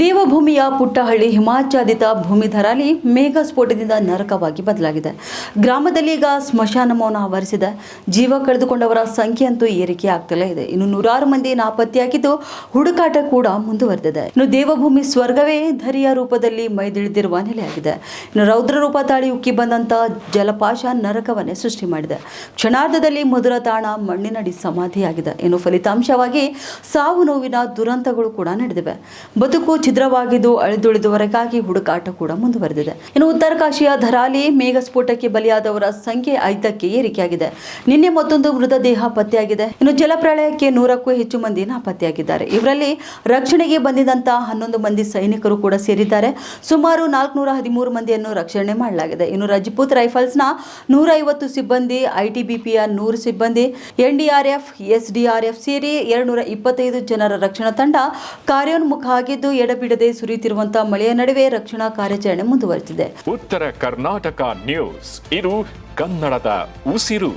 ದೇವಭೂಮಿಯ ಪುಟ್ಟಹಳ್ಳಿ ಹಿಮಾಚ್ಛಾದಿತ ಭೂಮಿಧರಾಲಿ ಮೇಘ ಸ್ಫೋಟದಿಂದ ನರಕವಾಗಿ ಬದಲಾಗಿದೆ. ಗ್ರಾಮದಲ್ಲಿ ಈಗ ಸ್ಮಶಾನ ಮೌನ ಆವರಿಸಿದೆ. ಜೀವ ಕಳೆದುಕೊಂಡವರ ಸಂಖ್ಯೆ ಅಂತೂ ಏರಿಕೆ ಆಗ್ತಲೇ ಇದೆ. ಇನ್ನು ನೂರಾರು ಮಂದಿ ನಾಪತ್ತೆಯಾಗಿದ್ದು ಹುಡುಕಾಟ ಕೂಡ ಮುಂದುವರೆದಿದೆ. ಇನ್ನು ದೇವಭೂಮಿ ಸ್ವರ್ಗವೇ ಧರಿಯ ರೂಪದಲ್ಲಿ ಮೈದಿಳಿದಿರುವ ನೆಲೆಯಾಗಿದೆ. ಇನ್ನು ರೌದ್ರ ರೂಪ ತಾಳಿ ಉಕ್ಕಿ ಬಂದಂತ ಜಲಪಾಶ ನರಕವನ್ನೇ ಸೃಷ್ಟಿ ಮಾಡಿದೆ. ಕ್ಷಣಾರ್ಧದಲ್ಲಿ ಮಧುರ ತಾಣ ಮಣ್ಣಿನಡಿ ಸಮಾಧಿಯಾಗಿದೆ. ಇನ್ನು ಫಲಿತಾಂಶವಾಗಿ ಸಾವು ನೋವಿನ ದುರಂತಗಳು ಕೂಡ ನಡೆದಿವೆ. ಬದುಕು ಛಿದ್ರವಾಗಿದ್ದು ಅಳಿದುಳಿದವರೆಗಾಗಿ ಹುಡುಕಾಟ ಕೂಡ ಮುಂದುವರೆದಿದೆ. ಇನ್ನು ಉತ್ತರ ಕಾಶಿಯ ಧರಾಲಿ ಮೇಘ ಸ್ಫೋಟಕ್ಕೆ ಬಲಿಯಾದವರ ಸಂಖ್ಯೆ 5ಕ್ಕೆ ಏರಿಕೆಯಾಗಿದೆ. ನಿನ್ನೆ ಮತ್ತೊಂದು ಮೃತದೇಹ ಪತ್ತೆಯಾಗಿದೆ. ಇನ್ನು ಜಲಪ್ರಳಯಕ್ಕೆ 100ಕ್ಕೂ ಹೆಚ್ಚು ಮಂದಿ ನಾಪತ್ತೆಯಾಗಿದ್ದಾರೆ. ಇವರಲ್ಲಿ ರಕ್ಷಣೆಗೆ ಬಂದಿದ್ದಂತಹ 11 ಮಂದಿ ಸೈನಿಕರು ಕೂಡ ಸೇರಿದ್ದಾರೆ. ಸುಮಾರು 413 ಮಂದಿಯನ್ನು ರಕ್ಷಣೆ ಮಾಡಲಾಗಿದೆ. ಇನ್ನು ರಜಪೂತ್ ರೈಫಲ್ಸ್ನ 150 ಸಿಬ್ಬಂದಿ, ಐಟಿಬಿಪಿಯ 100 ಸಿಬ್ಬಂದಿ, ಎನ್ಡಿಆರ್ಎಫ್, ಎಸ್ಡಿಆರ್ಎಫ್ ಸೇರಿ 225 ಜನರ ರಕ್ಷಣಾ ತಂಡ ಕಾರ್ಯೋನ್ಮುಖ ಆಗಿದ್ದು ಎಡಬಿಡದೆ ಸುರಿಯುತ್ತಿರುವಂತಹ ಮಳೆಯ ನಡುವೆ ರಕ್ಷಣಾ ಕಾರ್ಯಾಚರಣೆ ಮುಂದುವರೆದಿದೆ. ಉತ್ತರ ಕರ್ನಾಟಕ ನ್ಯೂಸ್, ಇದು ಕನ್ನಡದ ಉಸಿರು.